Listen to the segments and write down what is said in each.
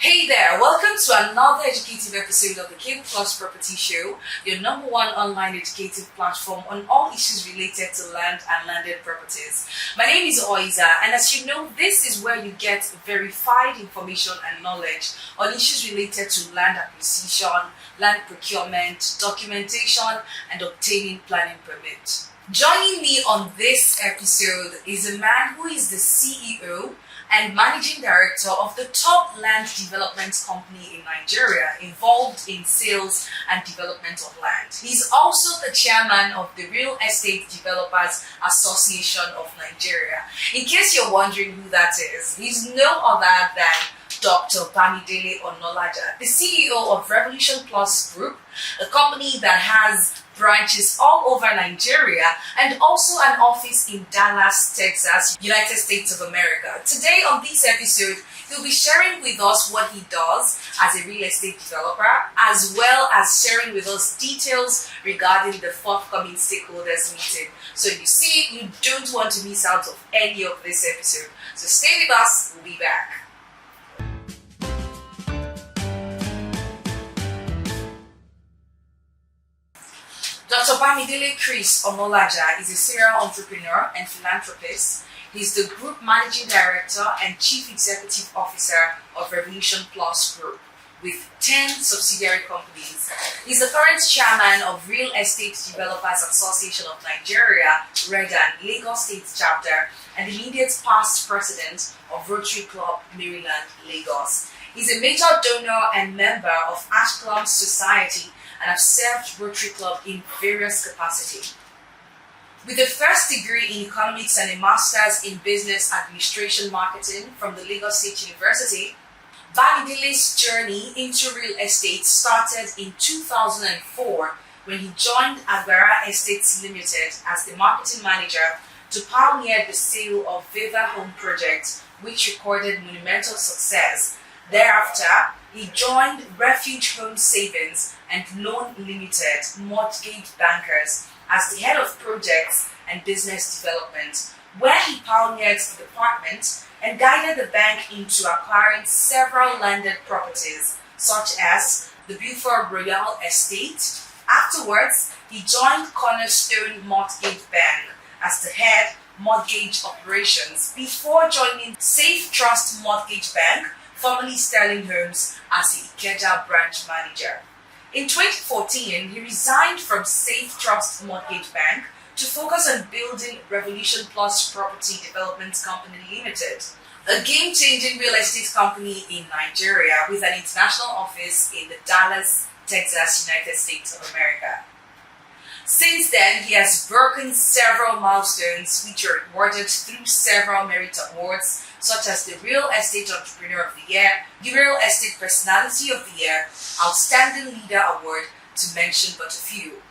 Hey there, welcome to another educative episode of the Cable Plus Property Show, your number one online educative platform on all issues related to land and landed properties. My name is Oiza, and as you know, this is where you get verified information and knowledge on issues related to land acquisition, land procurement, documentation, and obtaining planning permit. Joining me on this episode is a man who is the CEO and Managing Director of the top land development company in Nigeria involved in sales and development of land. He's also the chairman of the Real Estate Developers Association of Nigeria. In case you're wondering who that is, he's no other than Dr. Bamidele Onolaja, the CEO of Revolution Plus Group, a company that has branches all over Nigeria and also an office in Dallas, Texas, United States of America. Today on this episode, he'll be sharing with us what he does as a real estate developer, as well as sharing with us details regarding the forthcoming stakeholders meeting. So you see, you don't want to miss out of any of this episode. So stay with us, we'll be back. Dr. Bamidele Chris Onolaja is a serial entrepreneur and philanthropist. He's the Group Managing Director and Chief Executive Officer of Revolution Plus Group, with 10 subsidiary companies. He's the current chairman of Real Estate Developers Association of Nigeria, REDAN, Lagos State Chapter, and the immediate past president of Rotary Club, Maryland, Lagos. He's a major donor and member of Ashclub Society and have served Rotary Club in various capacities. With a first degree in economics and a master's in business administration marketing from the Lagos State University, Bamidele's journey into real estate started in 2004 when he joined Agbara Estates Limited as the marketing manager to pioneer the sale of Viva Home Project, which recorded monumental success. Thereafter, he joined Refuge Home Savings and Loan Limited Mortgage Bankers as the head of projects and business development, where he pioneered the department and guided the bank into acquiring several landed properties, such as the Beaufort Royal Estate. Afterwards, he joined Cornerstone Mortgage Bank as the head mortgage operations before joining Safe Trust Mortgage Bank, formerly Sterling Homes, as the Ikeja branch manager. In 2014, he resigned from Safe Trust Mortgage Bank to focus on building Revolution Plus Property Development Company Limited, a game-changing real estate company in Nigeria with an international office in the Dallas, Texas, United States of America. Since then, he has broken several milestones which are awarded through several merit awards, such as the Real Estate Entrepreneur of the Year, the Real Estate Personality of the Year, Outstanding Leader Award, to mention but a few.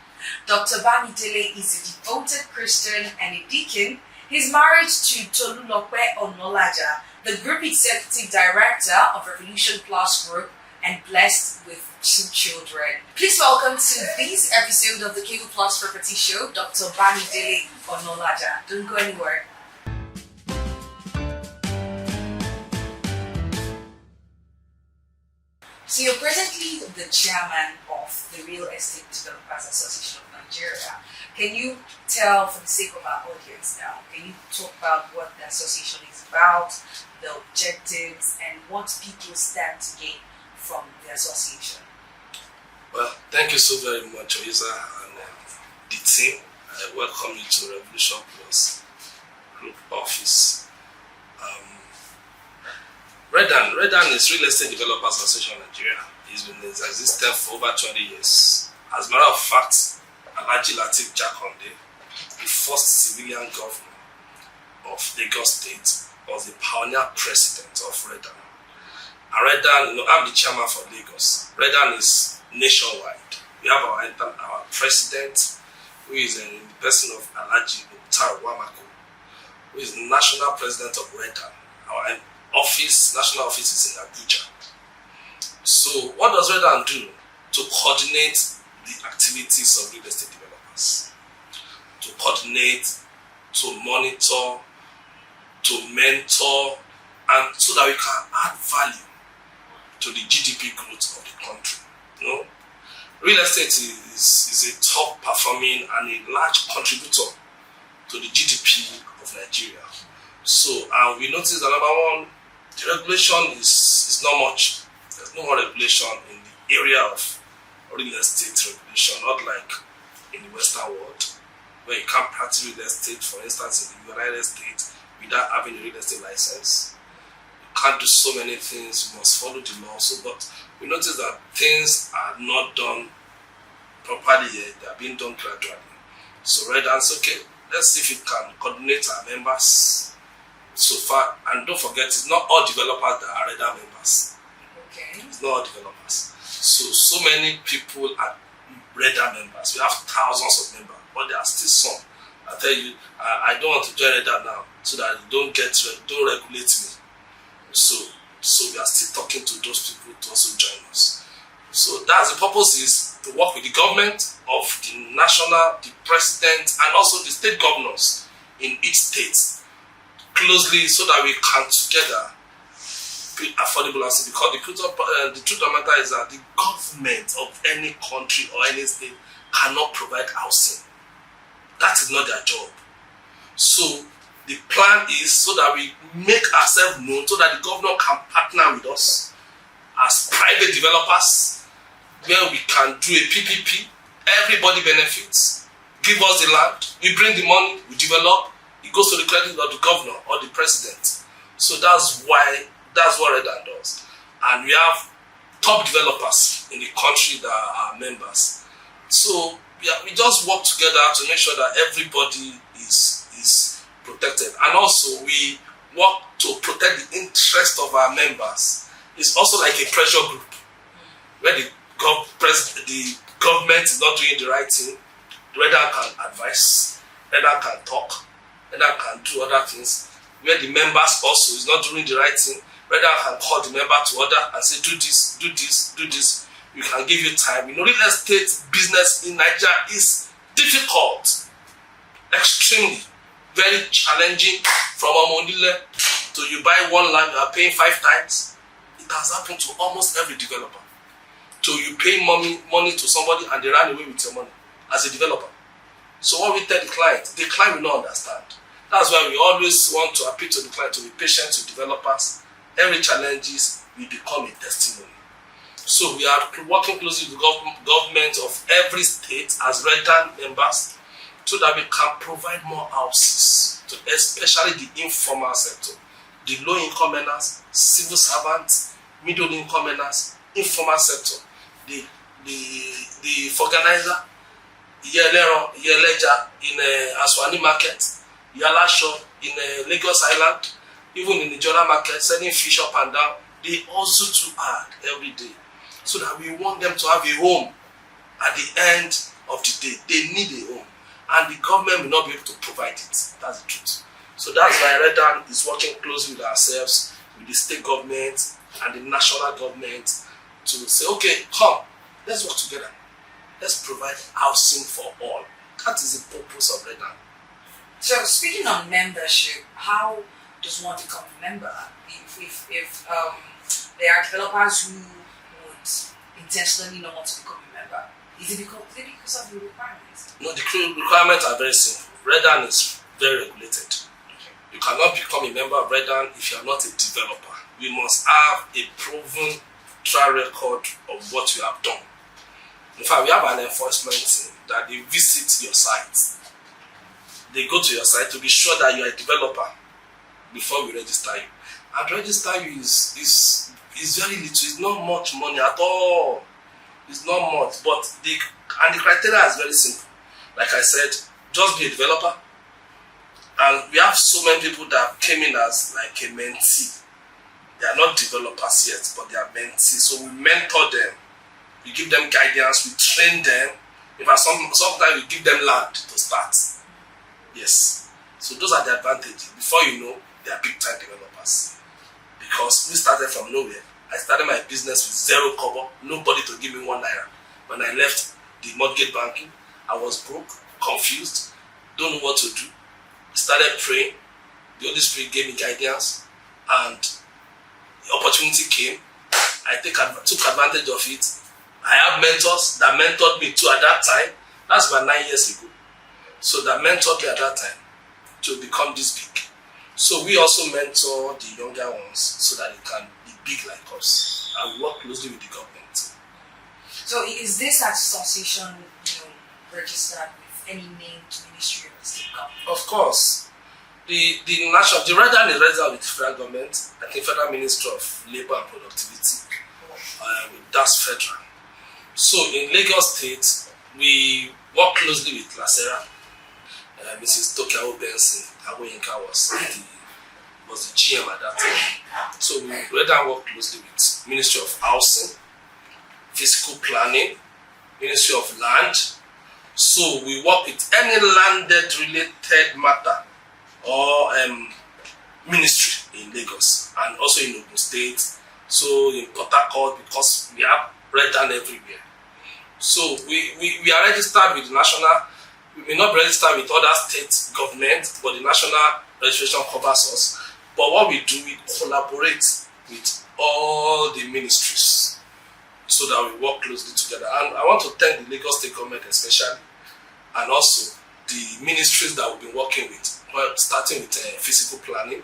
Dr. Bamidele is a devoted Christian and a deacon. He's married to Tolulope Onolaja, the Group Executive Director of Revolution Plus Group, and blessed with 2 children. Please welcome to this episode of the Cable Plus Property Show, Dr. Bamidele Onolaja. Don't go anywhere. So you're presently the chairman of the Real Estate Developers Association of Nigeria. Can you tell, for the sake of our audience now, can you talk about what the association is about, the objectives, and what people stand to gain from the association? Well, thank you so very much, Oiza, and the team. I welcome you to Revolution Plus Group Office. REDAN is Real Estate Developers Association of Nigeria. It's been in existence for over 20 years. As a matter of fact, Alhaji Lateef Jakonde, the first civilian governor of Lagos State, was the pioneer president of REDAN. And REDAN, I'm the chairman for Lagos. REDAN is nationwide. We have our president, who is in the person of Alhaji Mukhtar Wamako, who is the national president of REDAN. Our national office is in Abuja. So what does REDAN do? To coordinate the activities of real estate developers, to coordinate, to monitor, to mentor, and so that we can add value to the GDP growth of the country. You know, real estate is a top performing and a large contributor to the GDP of Nigeria. So, and we notice that number one, the regulation is not much. There's no more regulation in the area of real estate regulation, not like in the Western world, where you can't practice real estate, for instance, in the United States, without having a real estate license. You can't do so many things, you must follow the law. So, but we notice that things are not done properly yet, they are being done gradually. So REDAN's okay, let's see if we can coordinate our members so far. And don't forget, it's not all developers that are REDAN members. Okay. It's not all developers. So many people are REDAN members. We have thousands of members, but there are still some. I tell you, I don't want to join REDAN now, so that you don't regulate me. So we are still talking to those people to also join us. So that's the purpose, is to work with the government of the national, the president, and also the state governors in each state closely, so that we can together build affordable housing. Because the truth of the matter is that the government of any country or any state cannot provide housing. That is not their job. So the plan is so that we make ourselves known, so that the governor can partner with us as private developers, where we can do a PPP. Everybody benefits. Give us the land, we bring the money, we develop. It goes to the credit of the governor or the president. So that's what REDAN does. And we have top developers in the country that are members. So we just work together to make sure that everybody is protected. And also we work to protect the interest of our members. It's also like a pressure group, where the government is not doing the right thing. REDAN can advise, REDAN can talk, REDAN can do other things. Where the members also is not doing the right thing, REDAN can call the member to order and say, do this, do this, do this. We can give you time. You know, real estate business in Nigeria is difficult, extremely, very challenging. From Omonile to you buy one land, you are paying 5 times. It has happened to almost every developer. So you pay money to somebody and they run away with your money as a developer. So what we tell the client will not understand. That's why we always want to appeal to the client to be patient with developers. Every challenges will become a testimony. So we are working closely with the government of every state as REDAN members, so that we can provide more houses to especially the informal sector, the low-income earners, civil servants, middle-income earners, informal sector, the organizer, Yeleja in Aswani market, Yalasho in Lagos Island, even in the Nigeria market, selling fish up and down. They also to add every day, so that we want them to have a home at the end of the day. They need a home, and the government will not be able to provide it. That's the truth. So that's why REDAN is working closely with ourselves, with the state government and the national government, to say, okay, come, let's work together. Let's provide housing for all. That is the purpose of REDAN. So speaking on membership, how does one become a member? If there are developers who would intentionally not want to become a member, is it because of the requirements? No, the requirements are very simple. REDAN is very regulated. You cannot become a member of REDAN if you are not a developer. You must have a proven track record of what you have done. In fact, we have an enforcement team that they visit your site. They go to your site to be sure that you are a developer before we register you. And register you is very little. It's not much money at all. It's not much, but the criteria is very simple. Like I said, just be a developer. And we have so many people that came in as like a mentee. They are not developers yet, but they are mentees. So we mentor them. We give them guidance. We train them. In fact, sometimes we give them land to start. Yes. So those are the advantages. Before you know, they are big time developers. Because we started from nowhere. I started my business with 0 kobo, nobody to give me 1 naira. When I left the mortgage banking, I was broke, confused, don't know what to do. Started praying. The Holy Spirit gave me guidance, and the opportunity came. I took advantage of it. I have mentors that mentored me too at that time. That's about 9 years ago. So that mentored me at that time to become this big. So we also mentor the younger ones so that they can be big like us. And work closely with the government. So is this association, registered with any named ministry of the state government? Of course. The REDAN is registered with the federal government, I think Federal Ministry of Labour and Productivity. That's federal. So in Lagos State, we work closely with Lacera. Mrs. Tokiawo Benson Awoyinka was the GM at that time. So we REDAN work closely with Ministry of Housing, Physical Planning, Ministry of Land. So we work with any landed related matter or ministry in Lagos and also in Ogun State. So in Port Harcourt, because we have REDAN everywhere. So we are registered with the national. We may not be registered with other state government, but the national registration covers us. But what we do, we collaborate with all the ministries so that we work closely together. And I want to thank the Lagos State government especially, and also the ministries that we've been working with. Well, starting with physical planning,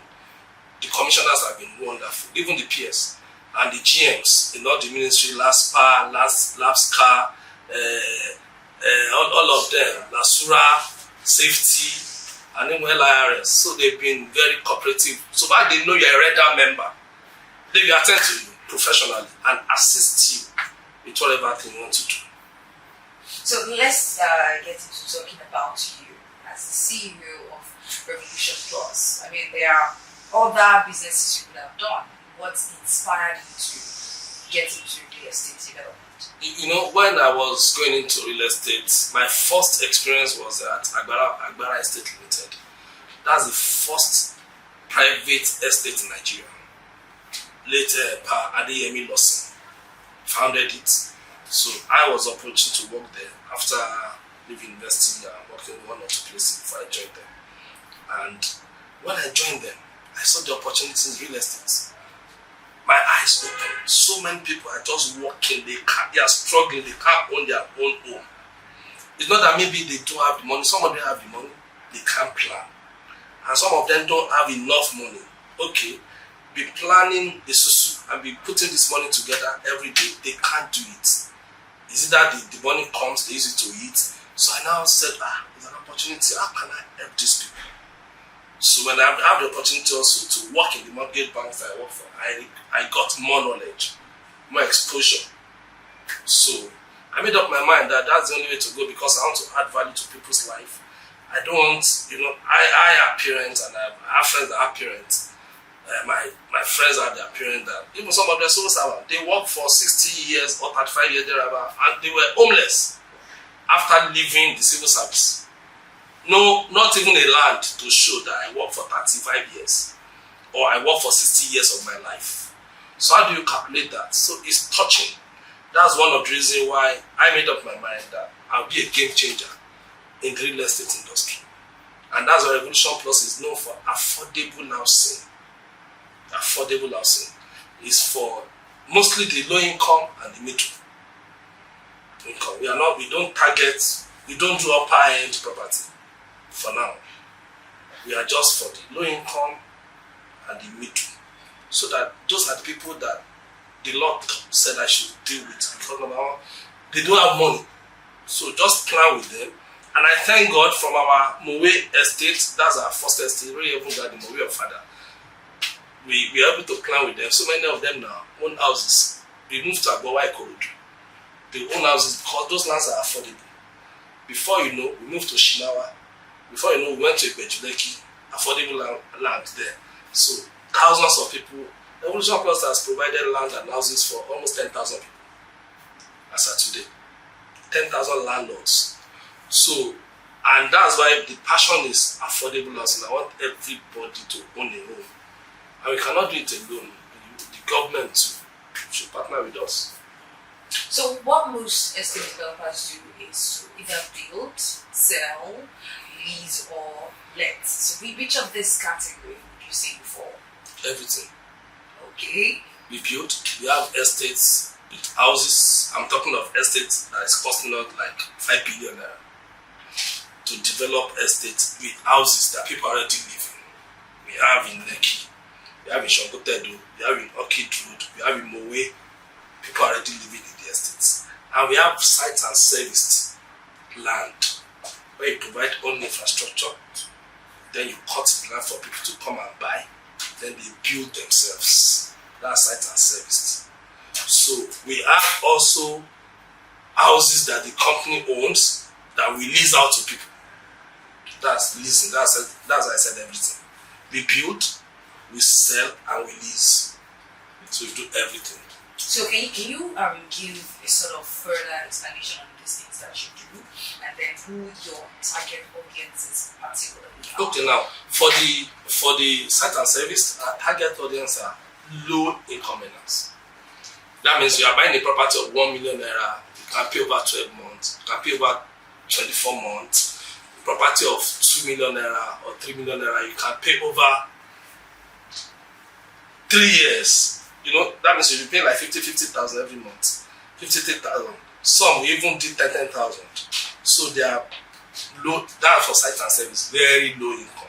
the commissioners have been wonderful, even the PS and the GMs in all the ministry, LASPA, LABSCA, all of them, LASURA, Safety, and then IRS. So they've been very cooperative. So that they know you're a REDAN member, they will attend to you professionally and assist you with whatever thing you want to do. So let's get into talking about you as the CEO of Revolution Plus. I mean, there are other businesses you could have done. What inspired you to get into real estate development? When I was going into real estate, my first experience was at Agbara Estate Limited. That's the first private estate in Nigeria. Later, Adeyemi Lawson founded it. So I was approached to work there after leaving university and working in 1 or 2 places before I joined them. And when I joined them, I saw the opportunities in real estate. My eyes opened. So many people are just working, they are struggling, they can't own their own home. It's not that maybe they don't have the money. Some of them have the money, they can't plan. And some of them don't have enough money. Okay, be planning the susu and be putting this money together every day. They can't do it. Is it that the money comes, they use it to eat? So I now said, it's an opportunity. How can I help these people? So when I have the opportunity also to work in the mortgage banks I work for, I got more knowledge, more exposure. So I made up my mind that that's the only way to go, because I want to add value to people's life. I don't want, I have parents and I have friends that have parents. My friends are their parents that even some of their civil servants, they work for 60 years or 35 years thereabout, and they were homeless after leaving the civil service. No, not even a land to show that I work for 35 years or I work for 60 years of my life. So how do you calculate that? So it's touching. That's one of the reasons why I made up my mind that I'll be a game changer in the real estate industry. And that's why Revolution Plus is known for affordable housing. Affordable housing is for mostly the low income and the middle income. We don't do upper end property for now. We are just for the low income and the middle. So that those are the people that the Lord said I should deal with, because number one, they don't have money. So just plan with them. And I thank God from our Mowe estate, that's our first estate, we even got the Mowe of Father. We are able to plan with them. So many of them now own houses. We moved to Agbawa Ikorodu. They own houses because those lands are affordable. Before you know, we moved to Shinawa. Before you know, we went to Ibejuleki, affordable land there. So thousands of people. Revolution Plus has provided land and houses for almost 10,000 people as of today. 10,000 landlords. So, and that's why the passion is affordable housing. I want everybody to own a home. And we cannot do it alone. The government should partner with us. So what most estate developers do is to either build, sell, lease, or let. So which of this category would you say before? Everything. Okay. we build. We have estates with houses. I'm talking of estates that is costing us like 5 billion naira to develop estates with houses that people already live in. We have in Lekki, we have in Shangotedo, we have in Orchid Road, we have in Mowe. People already living in the estates. And we have sites and serviced land where you provide only infrastructure, then you cut the land for people to come and buy, then they build themselves. That's site and serviced. So we have also houses that the company owns that we lease out to people. That's leasing. That's how I said everything. We build, we sell, and we lease. So we do everything. So can you give a sort of further explanation on these things that you do, and then who your target audience is particularly? Okay, now for the site and service, our target audience are low income earners. That means you are buying a property of 1 million naira, you can pay over 12 months, you can pay over 24 months. A property of 2 million naira or 3 million naira, you can pay over 3 years. You know, that means you'll be paying like 50,000 every month. 53,000. Some we even did 10,000. So they are low, that for site and service, very low income.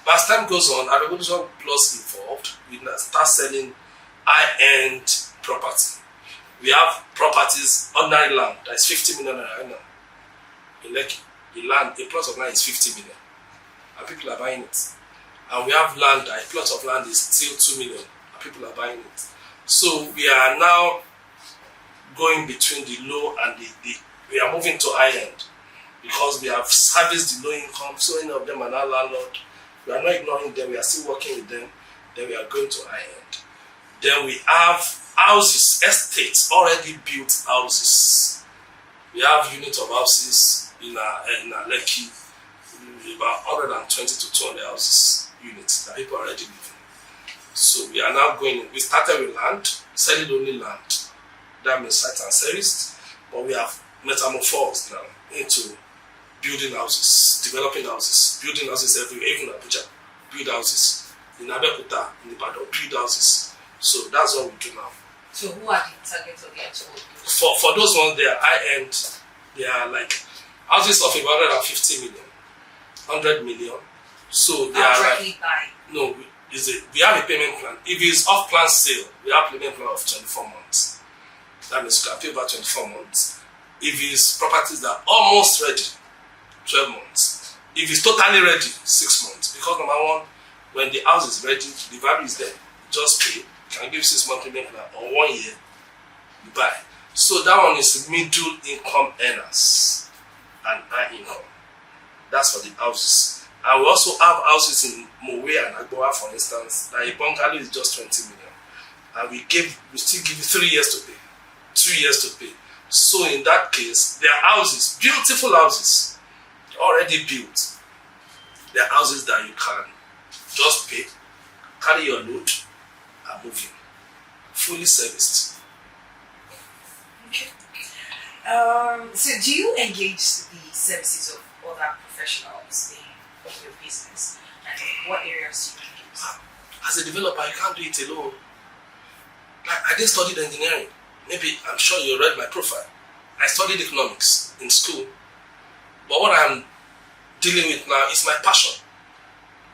But as time goes on, our Revolution Plus evolved, we start selling high-end property. We have properties, ordinary land, that is 50 million naira now. In Lekki, a plot of land is 50 million. And people are buying it. And we have land, a plot of land is still 2 million. People are buying it. So we are now going between the low and the we are moving to high end because we have serviced the low income. So many of them are now landlord. We are not ignoring them. We are still working with them. Then we are going to high end. Then we have houses, estates, already built houses. We have units of houses in our Lekki, about 120 to 200 houses units that people already live in. So we are now we started with land, selling only land. That means site and service, but we have metamorphosed now into building houses, developing houses, building houses everywhere, even Abuja, build houses. In Abeokuta, in Ibadan, build houses. So that's what we do now. So who are the targets of the actual? For those ones, they are high end. They are like houses of about 150 million, 100 million. So they are like, no. We have a payment plan. If it's off-plan sale, we have a payment plan of 24 months. That means you can pay about 24 months. If it's properties that are almost ready, 12 months. If it's totally ready, 6 months. Because number one, when the house is ready, the value is there. Just pay. You can give 6 month payment plan or 1 year, you buy. So that one is middle income earners and high income. That's for the houses. And we also have houses in Mowe and Agbowa, for instance, that a bungalow is just 20 million. And we still give you 3 years to pay, 2 years to pay. So in that case, there are houses, beautiful houses, already built. There are houses that you can just pay, carry your load, and move in. Fully serviced. Okay. So do you engage the services of other professionals in your business, and what areas do you use? As a developer, you can't do it alone. Like, I didn't study engineering. Maybe I'm sure you read my profile. I studied economics in school, but what I'm dealing with now is my passion.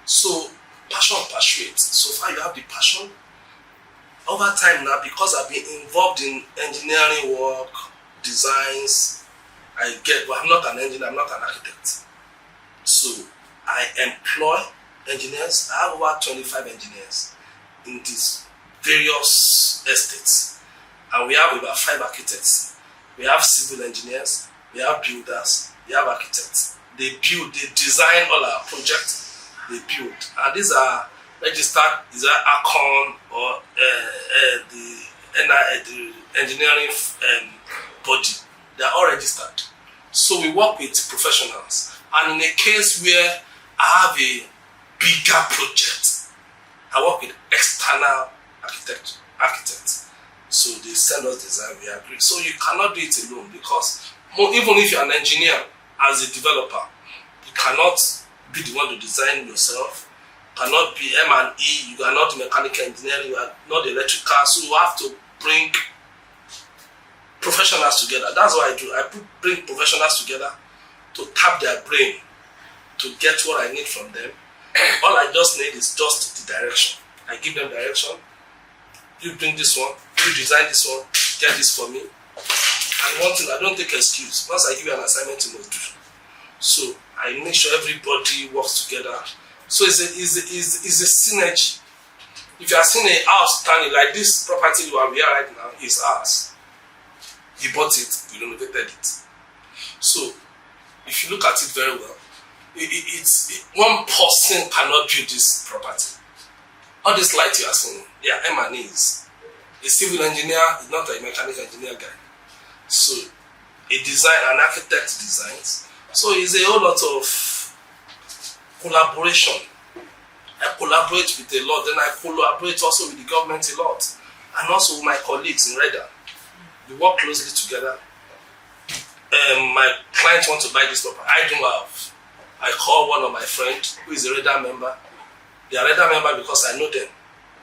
So passion persuades. So far you have the passion. Over time now, because I've been involved in engineering work, designs, but I'm not an engineer, I'm not an architect. So I employ engineers. I have over 25 engineers in these various estates. And we have about 5 architects. We have civil engineers, we have builders, we have architects. They design all our projects, they build. And these are registered, either ACON or the engineering body. They are all registered. So we work with professionals. And in a case where I have a bigger project, I work with external architects. So they send us design, we agree. So you cannot do it alone, because even if you're an engineer, as a developer, you cannot be the one to design yourself, cannot be M&E, you are not mechanical engineering, you are not electrical, so you have to bring professionals together. That's what I do. I bring professionals together to tap their brain to get what I need from them. All I just need is just the direction. I give them direction. You bring this one, you design this one, get this for me. And one thing, I don't take excuse. Once I give you an assignment, you must do. So I make sure everybody works together. So it's a synergy. If you are seeing a house standing like this property you are here right now is ours. We bought it, we renovated it. So if you look at it very well, one person cannot build this property. All this light you are seeing, they are M&Es. A civil engineer is not a mechanical engineer guy. So an architect designs. So it's a whole lot of collaboration. I collaborate with a lot, then I collaborate also with the government a lot, and also with my colleagues in REDAN. We work closely together. My clients want to buy this property. I don't have. I call one of my friends who is a REDAN member. They are REDAN member because I know them.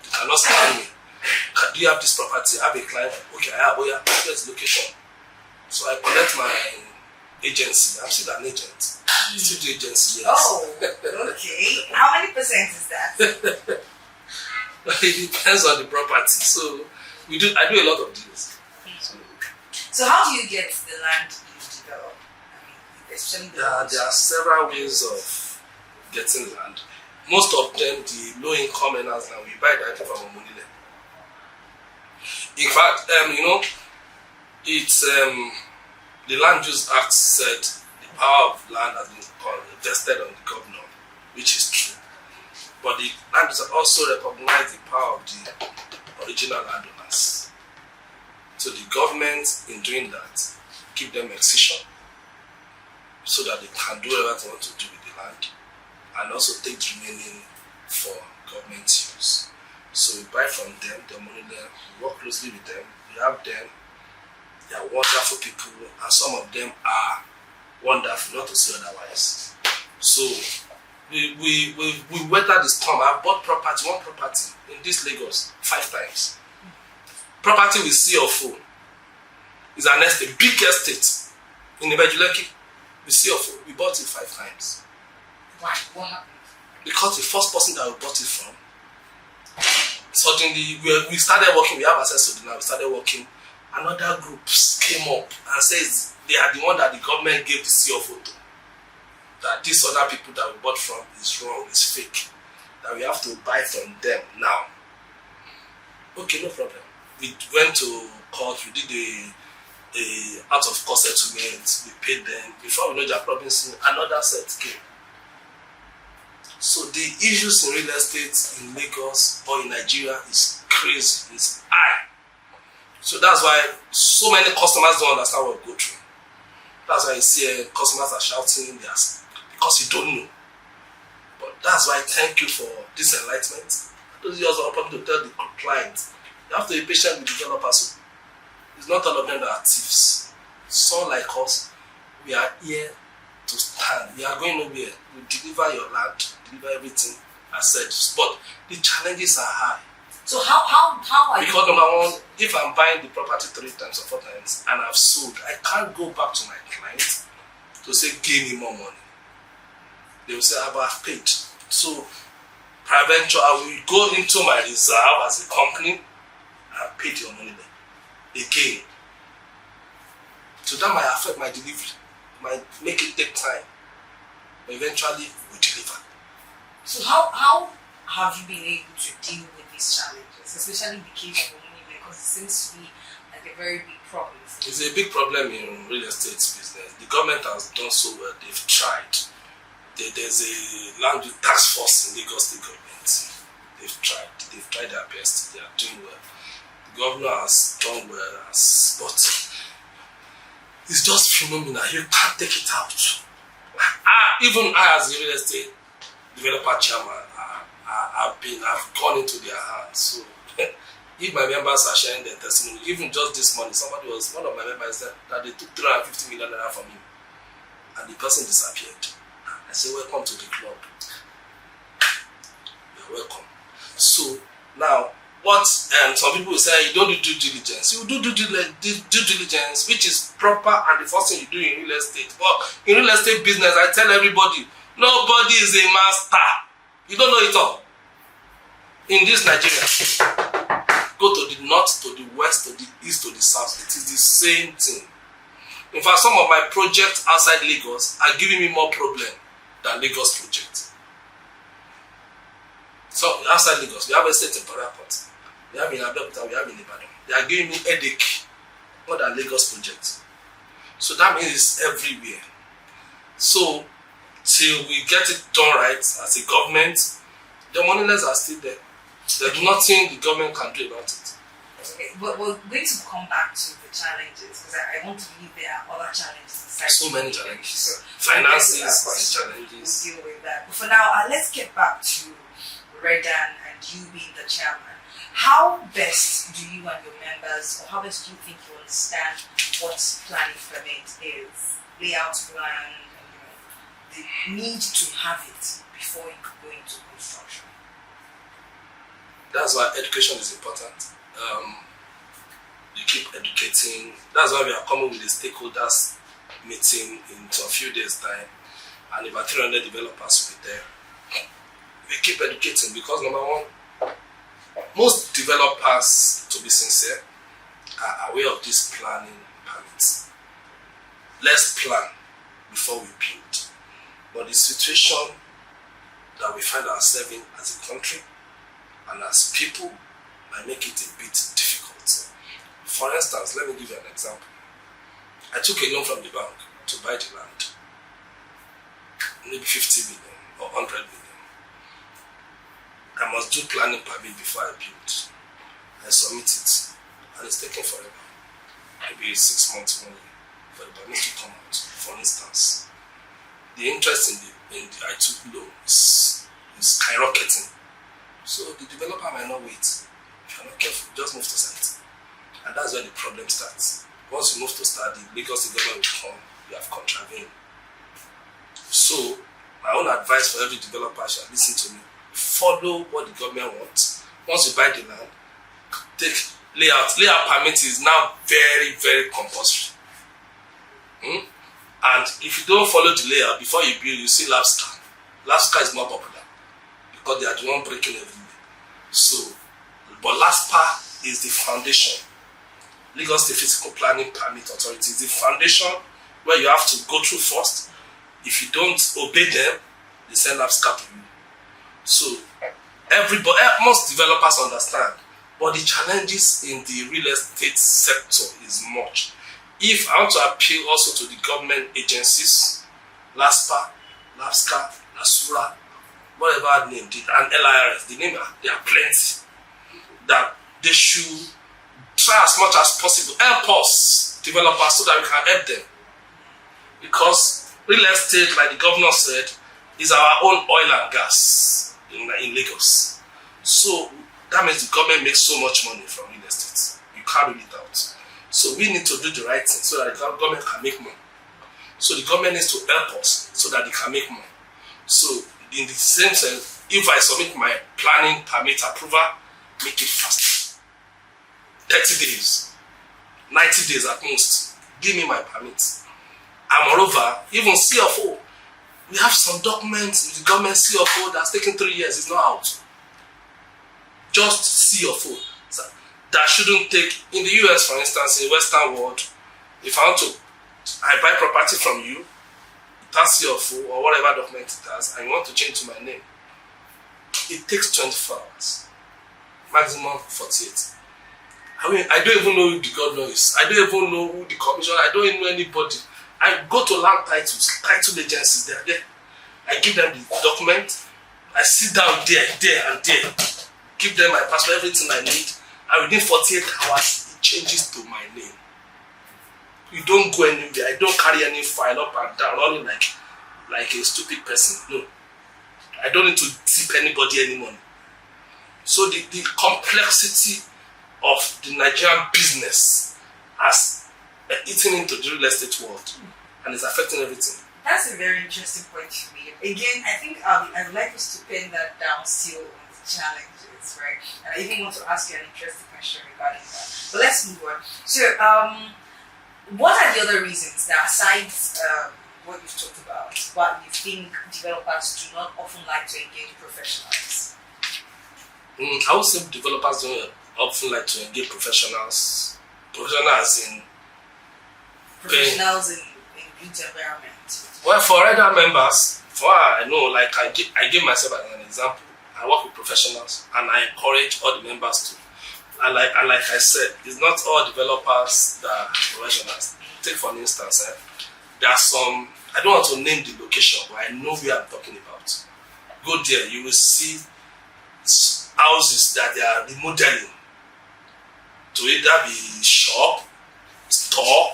They cannot stand me. Do you have this property? I have a client. Okay, I have. Oh yeah, here's the location. So I connect my agency. I'm still an agent. Still the agency, yes. Oh, okay. How many percent is that? It depends on the property. So I do a lot of deals. So how do you get the land you develop? I mean, especially there are several ways of getting land. Most of them, the low income earners now, we buy directly from Omonile. In fact, it's the Land Use Act said the power of land has been vested on the governor, which is true. But the Land Use Act also recognized the power of the original landowners. So the government, in doing that, give them excision so that they can do whatever they want to do with the land, and also take the remaining for government use. So we buy from them, the money there, we work closely with them, we have them. They are wonderful people, and some of them are wonderful, not to say otherwise. So we weather the storm. I've bought one property in this Lagos 5 times. Property with CFO is an estate, big estate in Ibejuleki. With CFO, we bought it 5 times. Why? What happened? Because the first person that we bought it from, suddenly we started working, we have access to the land, we started working. Another group came up and says they are the one that the government gave the CFO to. That these other people that we bought from is wrong, is fake. That we have to buy from them now. Okay, no problem. We went to court, we did a out of court settlement, we paid them. Before we know Jack Robinson, another set came. So the issues in real estate in Lagos or in Nigeria is crazy, it's high. So that's why so many customers don't understand what we go through. That's why you see customers are shouting because you don't know. But that's why thank you for this enlightenment. Those are also open to tell the client, you have to be patient with developers. It's not all of them that are thieves. Some like us, we are here to stand. We are going nowhere. We deliver your land, deliver everything as said. But the challenges are high. So how are you? Because number one, if I'm buying the property 3 times or 4 times and I've sold, I can't go back to my client to say give me more money. They will say I've paid. So peradventure, I will go into my reserve as a company and pay your money there again. So that might affect my delivery, might make it take time, but eventually we deliver. So how have you been able to deal with these challenges, especially in the case of money, because it seems to be like a very big problem? It's a big problem in real estate business. The government has done so well. They've tried. There's a land use task force in Lagos State government. They've tried their best. They are doing well. The governor has done well, but it's just phenomenal. You can't take it out. Even I, as a real estate developer chairman, I've gone into their hands. So if my members are sharing their testimony, even just this morning, one of my members said that they took 350 million naira from him, and the person disappeared. I said, welcome to the club. welcome. So now, what some people will say, you don't do due diligence. You do due diligence, which is proper and the first thing you do in real estate. But in real estate business, I tell everybody, nobody is a master. You don't know it all. In this Nigeria, go to the north, to the west, to the east, to the south. It is the same thing. In fact, some of my projects outside Lagos are giving me more problem than Lagos project. So outside Lagos, we have a state in Port Harcourt, we have in Abeokuta, we have in Ibadan. They are giving me headache more than Lagos project. So that means it's everywhere. So till we get it done right as a government, the moneyless are still there. There's nothing the government can do about it. Okay, but we're going to come back to the challenges because I want to believe there are other challenges. So many challenges. So finances, challenges. We'll deal with that. But for now, let's get back to REDAN and you being the chairman. How best do you and your members, or how best do you think you understand what planning permit is? Layout plan, and, the need to have it before you go into construction. That's why education is important. You keep educating. That's why we are coming with the stakeholders meeting in a few days' time, and about 300 developers will be there. We keep educating because number one, most developers, to be sincere, are aware of this planning permits. Let's plan before we build. But the situation that we find ourselves in as a country and as people might make it a bit difficult. For instance, let me give you an example. I took a loan from the bank to buy the land, maybe 50 million or 100 million. I must do planning permit before I build. I submit it, and it's taking forever. Maybe 6 months, 1 year for the permit to come out. For instance, the interest in the I took loan is skyrocketing. So the developer might not wait. If you're not careful, just move to site. And that's where the problem starts. Once you move to start, the Lagos government will come, you have contravened. So my own advice for every developer should listen to me. Follow what the government wants. Once you buy the land, take layout. Layout permit is now very, very compulsory. And if you don't follow the layout before you build, you see LAPSCA. LAPSCA is more popular because they are the one breaking everywhere. So, but LAPSCA is the foundation. Lagos State Physical Planning Permit Authority is the foundation where you have to go through first. If you don't obey them, they send LAPSCA to you. So most developers understand, but the challenges in the real estate sector is much. If I want to appeal also to the government agencies, LASPA, LAPSCA, NASURA, whatever name, and LIRS, there are plenty, that they should try as much as possible, help us developers so that we can help them. Because real estate, like the governor said, is our own oil and gas in Lagos. So that means the government makes so much money from real estate. You can't rule it out. So we need to do the right thing so that the government can make money. So the government needs to help us so that they can make money. So in the same sense, if I submit my planning permit approval, make it fast. 30 days, 90 days at most. Give me my permit. And moreover, even CFO, we have some documents in the government CFO that's taken 3 years, it's not out. Just CFO. So that shouldn't take, in the US for instance, in the Western world, if I buy property from you, it has CFO or whatever document it has, and you want to change to my name, it takes 24 hours, maximum 48. I mean, I don't even know who the governor is. I don't even know who the commissioner, I don't even know anybody. I go to land title agencies, they are there. I give them the document, I sit down there, and there, give them my passport, everything I need, and within 48 hours, it changes to my name. You don't go anywhere, I don't carry any file up and down, running like a stupid person, no. I don't need to tip anybody any money. So the complexity of the Nigerian business has eaten into the real estate world and it's affecting everything. That's a very interesting point to me. Again, I think I would like us to pin that down still challenges, right? And I even want to ask you an interesting question regarding that. But let's move on. So, what are the other reasons that, aside what you've talked about, what you think developers do not often like to engage professionals? I would say developers don't often like to engage professionals. Professionals in built environment. Well, for REDAN members, for I know, like I give myself as an example. I work with professionals, and I encourage all the members to. And like I said, it's not all developers that are professionals. Take for instance, there are some. I don't want to name the location, but I know where I'm talking about. Go there, you will see houses that they are remodeling to either be shop, store,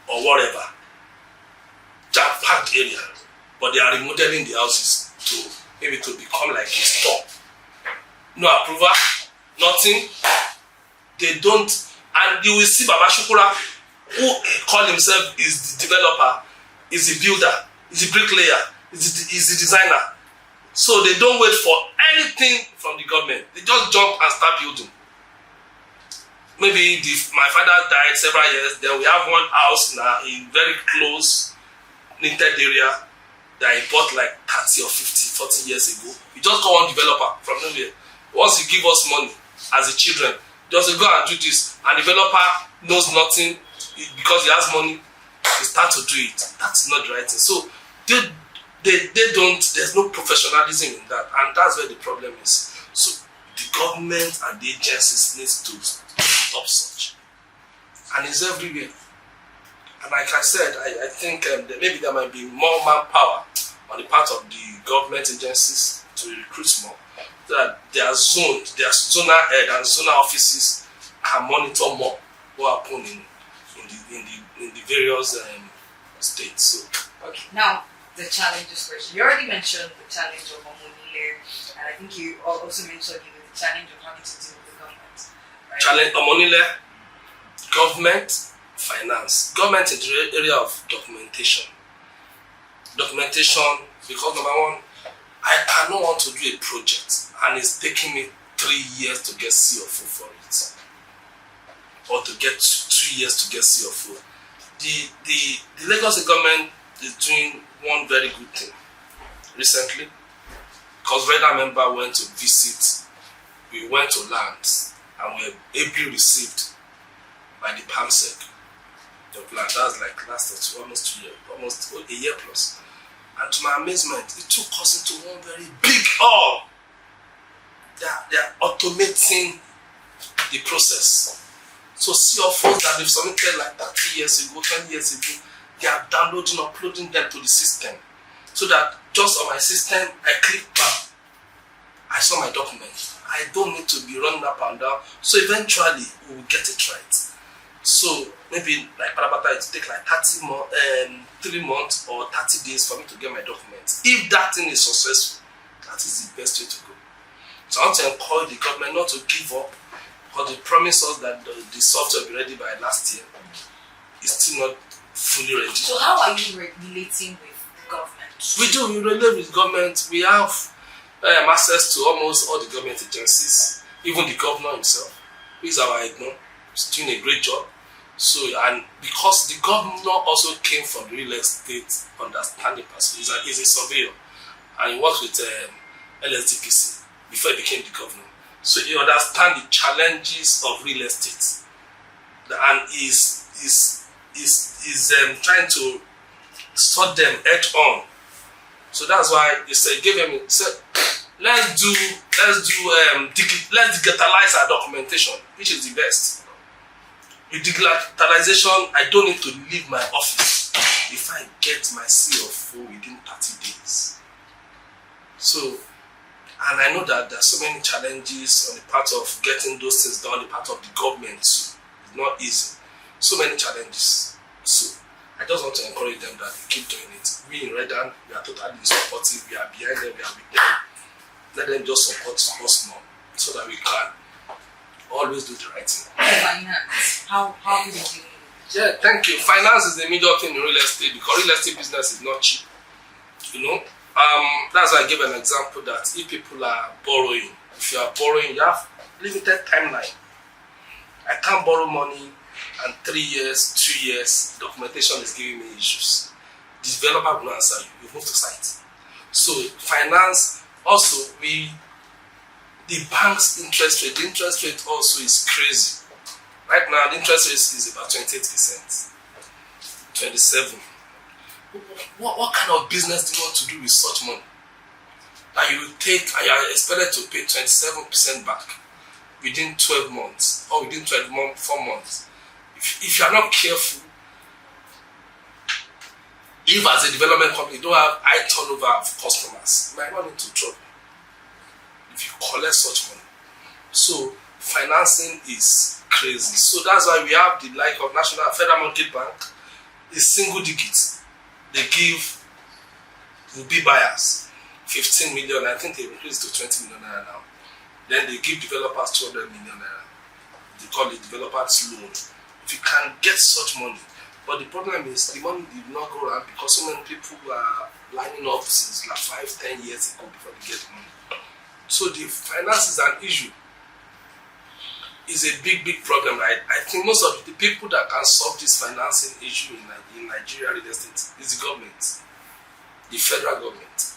or whatever. Jam-packed area, but they are remodeling the houses to maybe to become like a store. No approval, nothing. They don't, and you will see Baba Shukura, who call himself is the developer, is the builder, is the bricklayer, is the designer. So they don't wait for anything from the government. They just jump and start building. Maybe my father died several years, then we have one house now in very close knitted area that he bought like 30 or 50, 40 years ago. We just got one developer from nowhere. Once you give us money as a children, just go and do this. And developer knows nothing because he has money, he start to do it. That's not the right thing. So they don't, there's no professionalism in that, and that's where the problem is. So the government and the agencies needs to stop such. And it's everywhere. And like I said, I think maybe there might be more manpower on the part of the government agencies to recruit more. That their zonal head and zonal offices can monitor more what happens in the various states. So, okay, now the challenges question. You already mentioned the challenge of Omonile, and I think you also mentioned the challenge of having to deal with the government. Right? Challenge Omonile, government. Finance, government in the area of documentation, because number one, I don't want to do a project and it's taking me 3 years to get CFO for it, or to get 2 years to get CFO. The Lagos government is doing one very good thing recently, because REDAN member went to visit, we went to land and we were ably received by the PAMSEC. The plan. That's like last almost 2 years, almost a year plus. And to my amazement, it took us into one very big hall. They are automating the process. So CFOs that they've submitted like 30 years ago, 20 years ago, they are downloading, uploading them to the system. So that just on my system, I click back. I saw my document. I don't need to be running up and down. So eventually, we will get it right. So maybe like Parabata, it take like 3 months or 30 days for me to get my documents. If that thing is successful, that is the best way to go. So I want to encourage the government not to give up, because they promised us that the software will be ready by last year. It's still not fully ready. So how are you relating with the government? We relate with government. We have access to almost all the government agencies, even the governor himself, who is our IGNO. He's doing a great job. So, and because the governor also came from the real estate understanding person, he's a surveyor, and he worked with LSDPC before he became the governor. So he understands the challenges of real estate, and is trying to sort them head on. So that's why he said, let's digitalize our documentation, which is the best. With digitalization, I don't need to leave my office if I get my CFO within 30 days. So, and I know that there are so many challenges on the part of getting those things done, on the part of the government too. It's not easy. So many challenges. So, I just want to encourage them that they keep doing it. We in REDAN, we are totally supportive. We are behind them, we are with them. Let them just support us more so that we can always do the right thing. Finance. How do they do it? Yeah, thank you. Finance is the major thing in real estate, because real estate business is not cheap. You know, that's why I gave an example that if people are borrowing, If you are borrowing, you have limited timeline. I can't borrow money and 3 years, 2 years, documentation is giving me issues. The developer will not answer you. You move to site. So finance also, the bank's interest rate, the interest rate also is crazy. Right now, the interest rate is about 28%, 27%. What kind of business do you want to do with such money? That you will take and you are expected to pay 27% back within 12 months or within 4 months. If you are not careful, if as a development company you don't have high turnover of customers, you might run into trouble if you collect such money. So financing is crazy. So that's why we have the like of National Federal Market Bank is single digits. They give will-be buyers 15 million. I think they increased to 20 million naira now. Then they give developers 200 million naira. They call it developers loan. If you can get such money, but the problem is the money did not go around because so many people were lining up since like 5-10 years ago before they get money. So the finance is an issue. It's a big problem. I think most of the people that can solve this financing issue in Nigeria real estate is the government, the federal government.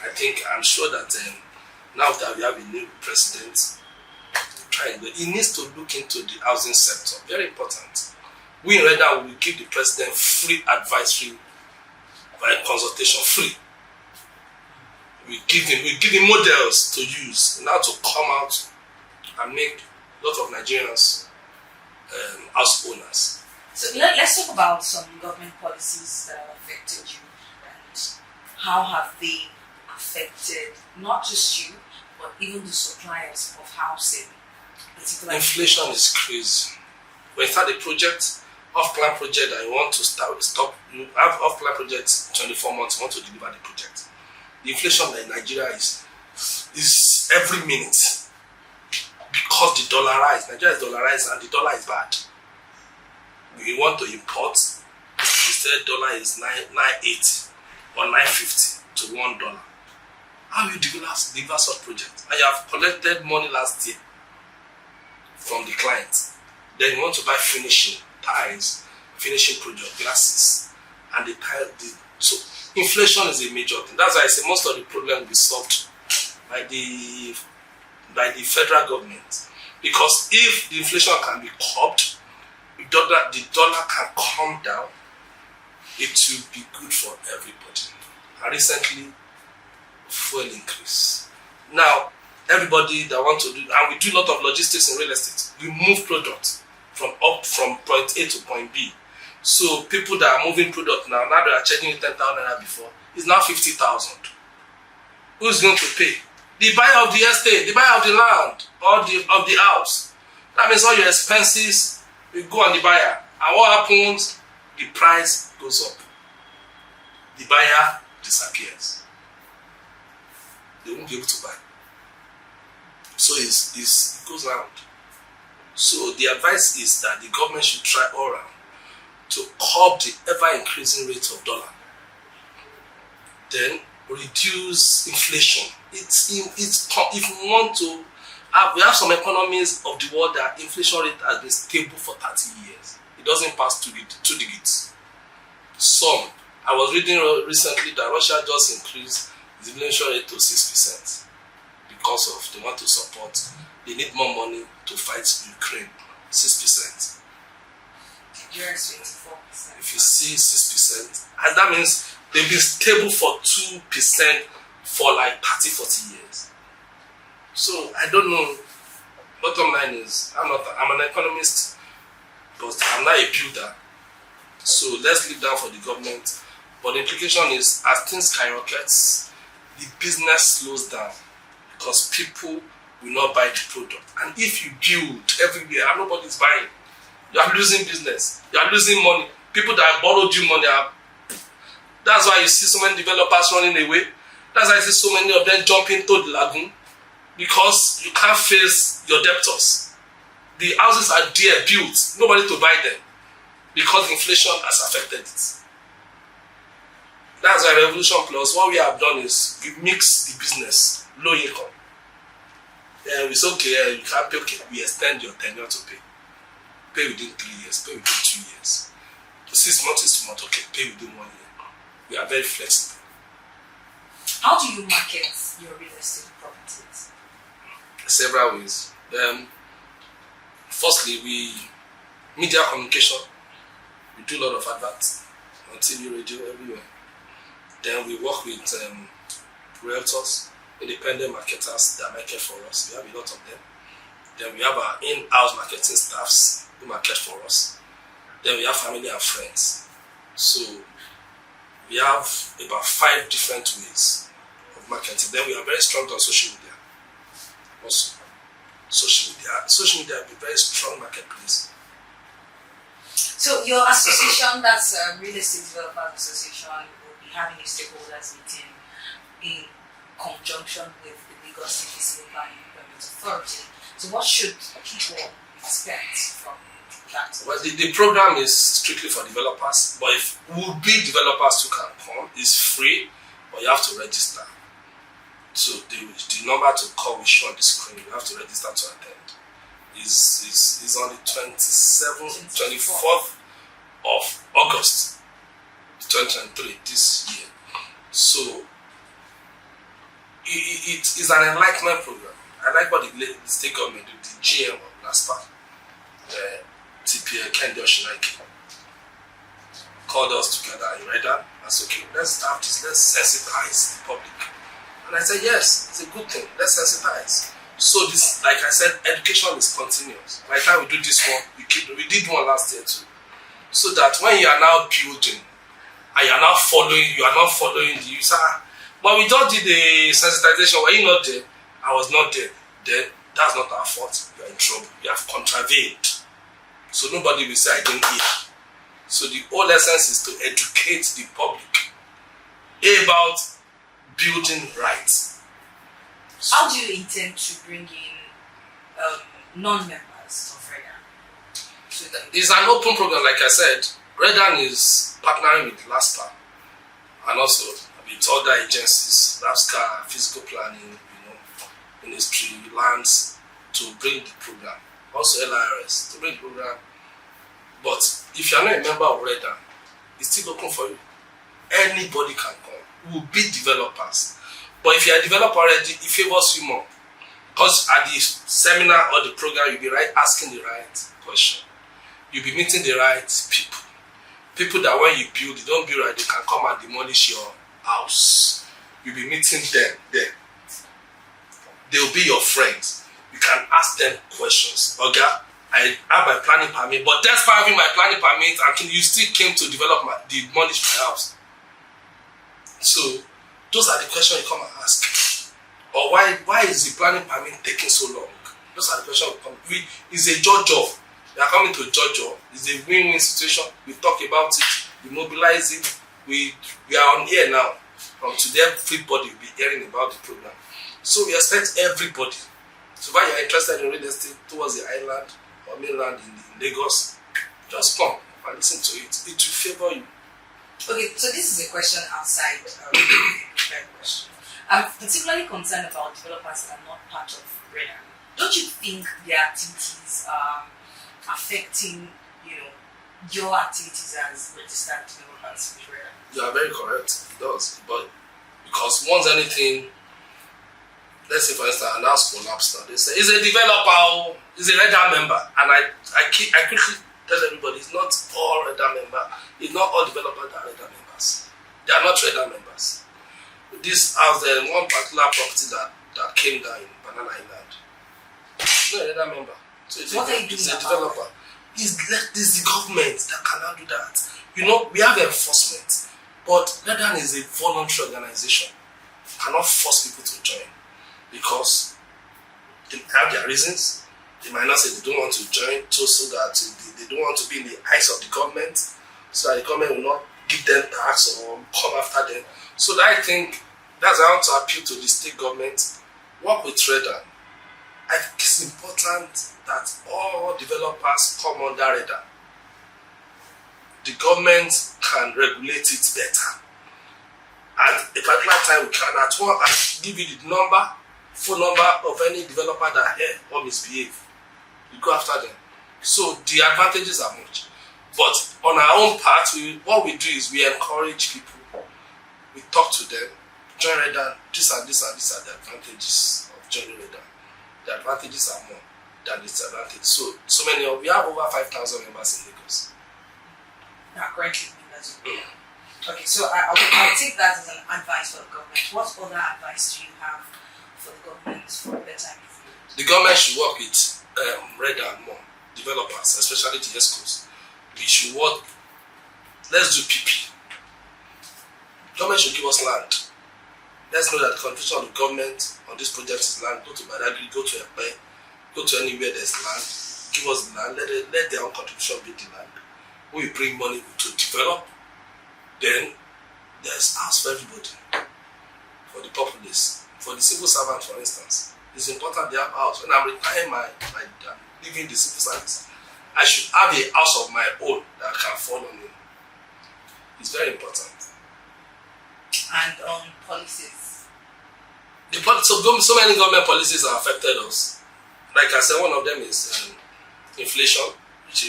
I'm sure that now that we have a new president, he needs to look into the housing sector. Very important. We in REDAN will give the president free advisory consultation, free. We give him models to use in order to come out and make a lot of Nigerians house owners. So let's talk about some government policies that have affected you and how have they affected not just you but even the suppliers of housing. Inflation is crazy. When you start a project, off-plan project that you want to stop, you have off-plan project 24 months, you want to deliver the project. The inflation in Nigeria is every minute because the dollarized. Nigeria is dollarized and the dollar is bad. We want to import, instead dollar is 9.80 or 9.50 to $1. How you deliver such project? And you have collected money last year from the client. Then you want to buy finishing tiles, finishing project, glasses, and the tile. So inflation is a major thing. That's why I say most of the problem will be solved by the federal government. Because if the inflation can be curbed, the dollar can come down, it will be good for everybody. And recently, fuel increase. Now, everybody that want to do, and we do a lot of logistics in real estate, we move product from point A to point B. So people that are moving product now they are charging you 10,000 naira before, it's now 50,000. Who's going to pay? The buyer of the estate, the buyer of the land, or of the house. That means all your expenses will go on the buyer. And what happens? The price goes up. The buyer disappears. They won't be able to buy. So it goes around. So the advice is that the government should try all around to curb the ever-increasing rate of dollar. Then reduce inflation. If we want to we have some economies of the world that inflation rate has been stable for 30 years. It doesn't pass 2 digits. Some, I was reading recently that Russia just increased the inflation rate to 6% because of they want to support. They need more money to fight Ukraine. 6%. Yes, 24%. If you see 6%, and that means they've been stable for 2% for like 30-40 years. So I don't know. Bottom line is I'm an economist, but I'm not a builder. So let's leave that for the government. But the implication is as things skyrockets, the business slows down because people will not buy the product. And if you build everywhere and nobody's buying, you are losing business. You are losing money. People that borrowed you money are. That's why you see so many developers running away. That's why you see so many of them jumping into the lagoon. Because you can't face your debtors. The houses are there, built, nobody to buy them. Because inflation has affected it. That's why Revolution Plus, what we have done is we mix the business, low income, It's okay, you can't pay, okay, we extend your tenure to pay. Pay within 3 years, pay within 2 years. 6 months is too much, okay, pay within 1 year. We are very flexible. How do you market your real estate properties? Several ways. Firstly, media communication. We do a lot of adverts on TV, radio, everywhere. Then we work with realtors, independent marketers that market for us. We have a lot of them. Then we have our in-house marketing staffs who market for us. Then we have family and friends. So we have about 5 different ways of marketing. Then we are very strong on social media. Also, social media is a very strong marketplace. So your association, that's Real Estate Developers Association, will be having a stakeholders meeting in conjunction with the Lagos City Civil Planning Development Authority. So what should people expect from that? Well, the program is strictly for developers, but if would-be developers who can come, it's free, but you have to register. So the number to call will show on the screen. You have to register to attend. Is on the 24th of August 2023 this year. So it is an enlightenment program. I like what the state government did, the GM of NASPA, TPA Kendi Oshinaki, called us together in REDAN and said, okay, let's have this, let's sensitize the public. And I said, yes, it's a good thing, let's sensitize. So this, like I said, education is continuous. By the time we do this one, we did one last year too. So that when you are now building and you are not following the user. But we just did the sensitization. Were you not there? I was not there. Then that's not our fault. You are in trouble. You have contravened. So nobody will say I didn't hear. So the whole essence is to educate the public about building rights. How do you intend to bring in non-members of REDAN? So it's an open program, like I said. REDAN is partnering with LASPA and also with other agencies, RAPSCA, physical planning, ministry, lands, to bring the program. Also LIRS, to bring the program. But if you are not a member of REDAN, it's still open for you. Anybody can come. We will be developers. But if you are a developer already, it favors you more. Because at the seminar or the program, you'll be asking the right question. You'll be meeting the right people. People that when you build, they don't build right, they can come and demolish your house. You'll be meeting them there. They'll be your friends. You can ask them questions. Okay, I have my planning permit, but despite having my planning permit, and you still came to demolish my house. So those are the questions you come and ask. Or why is the planning permit taking so long? Those are the questions we come. It's a job. We are coming to a job. It's a win-win situation. We talk about it. We mobilize it. We are on here now. From today, everybody will be hearing about the program. So we expect everybody. So if you are interested in real estate towards the island or mainland in Lagos, just come and listen to it. It will favor you. Okay, so this is a question outside the question. I'm particularly concerned about developers that are not part of REDAN. Don't you think their activities are affecting, your activities as registered developers with REDAN? You are very correct. It does, but because once anything, let's say for instance, an house collapsed now, they say he's a developer, he's a REDAN member, and I quickly tell everybody it's not all REDAN members. It's not all developers that are REDAN members. They are not REDAN members. This house, one particular property that came down in Banana Island, it's not a REDAN member. So it's a developer. It's the government that cannot do that. We have enforcement, but REDAN is a voluntary organization. You cannot force people to join because they have their reasons. They might not say they don't want to join so that they don't want to be in the eyes of the government, so that the government will not give them tax or come after them. So I think that's how I want to appeal to the state government. Work with REDAN. I think it's important that all developers come under REDAN. The government can regulate it better. At a particular time, we can give you the number phone number of any developer that here or misbehave. You go after them. So the advantages are much. But on our own part, what we do is we encourage people. We talk to them. Join REDAN. These are the advantages of joining REDAN. The advantages are more than the disadvantages. So many we have over 5,000 members in Lagos. Now, currently, okay, so I'll take that as an advice for the government. What other advice do you have for the government for better improvement? The government should work with REDAN more, developers, especially the ESCOs. We should work, let's do PP. Government should give us land. Let's know that the contribution of the government on this project is land. Go to Badagry, go to Epe, go to anywhere there's land, give us the land, let their own contribution be the land. We bring money to develop, then there's house for everybody, for the populace, for the civil servant, for instance. It's important they have house. When I'm retiring leaving the civil service, I should have a house of my own that I can fall on. It's very important. And on policies. So many government policies have affected us. Like I said, one of them is inflation, which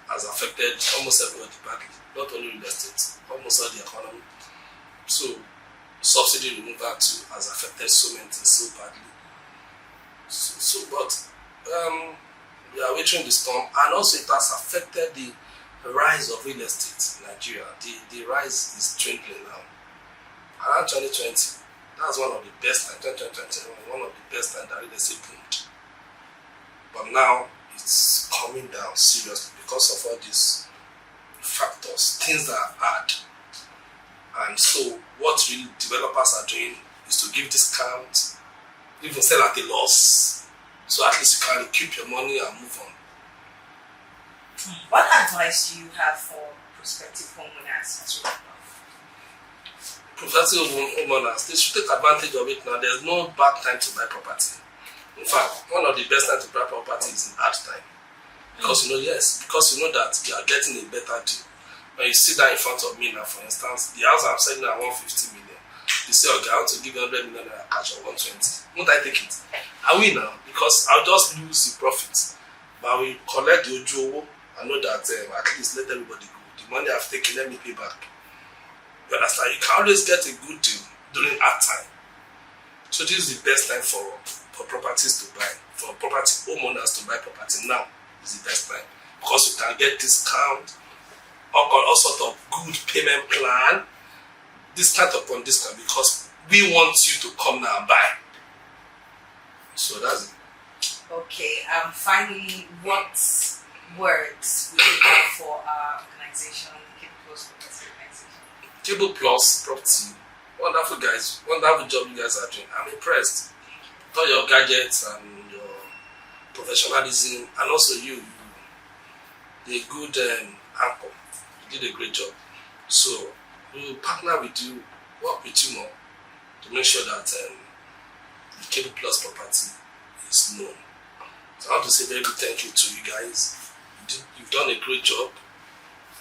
has affected almost everybody badly. Not only real estate, almost all the economy. So subsidy removal too has affected so many things so badly. But we are waiting the storm, and also it has affected the rise of real estate in Nigeria. The rise is dwindling now. Around 2020, that's one of the best times. 2021, one of the best times that real estate boomed. But now it's coming down seriously because of all these factors, things that are hard. And so what really developers are doing is to give discount, even sell at a loss, so at least you can keep your money and move on. What advice do you have for prospective homeowners as well? Prospective homeowners, they should take advantage of it now. There's no bad time to buy property. In fact, one of the best times to buy property is in hard time. Because you know that you are getting a better deal. When you sit down in front of me now, for instance, the house I'm selling at 150 million. You say, okay, I want to give you 100 million cash or 120. Won't I take it? I will now, because I'll just lose the profit. But I will collect the ojo and know that at least let everybody go. The money I've taken, let me pay back. You understand? You can always get a good deal during hard time. So this is the best time for properties to buy, for property homeowners to buy property now is the best time. Because you can get discount, all sort of good payment plan, discount upon discount, because we want you to come now and buy. So that's it. Okay, finally, what words would you have for our organization, Cable Plus Property Organization? Cable Plus Property, wonderful guys, wonderful job you guys are doing. I'm impressed. All your gadgets and your professionalism, and also you the good anchor. You did a great job. So we will partner with you, work with you more to make sure that the Cable Plus Property is known. So I want to say very big thank you to you guys. You've done a great job.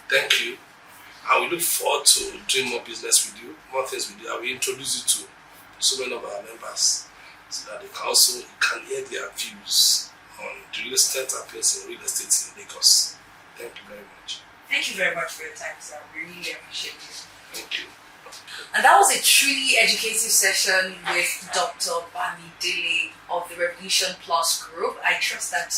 Thank you. And we look forward to doing more business with you, more things with you. I will introduce you to so many of our members so that they can also hear their views on the real estate affairs in real estate in Lagos. Thank you very much. Thank you very much for your time, sir. We really appreciate it. Thank you. And that was a truly educative session with Dr. Bamidele of the Revolution Plus Group. I trust that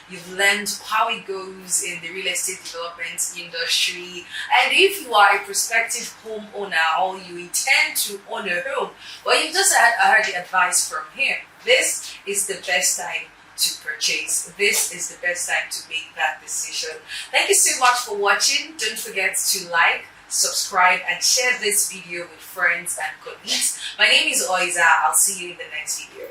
you've learned how it goes in the real estate development industry. And if you are a prospective homeowner or you intend to own a home, well, you just heard the advice from him. This is the best time to purchase. This is the best time to make that decision. Thank you so much for watching. Don't forget to like, subscribe, and share this video with friends and colleagues. My name is Oiza. I'll see you in the next video.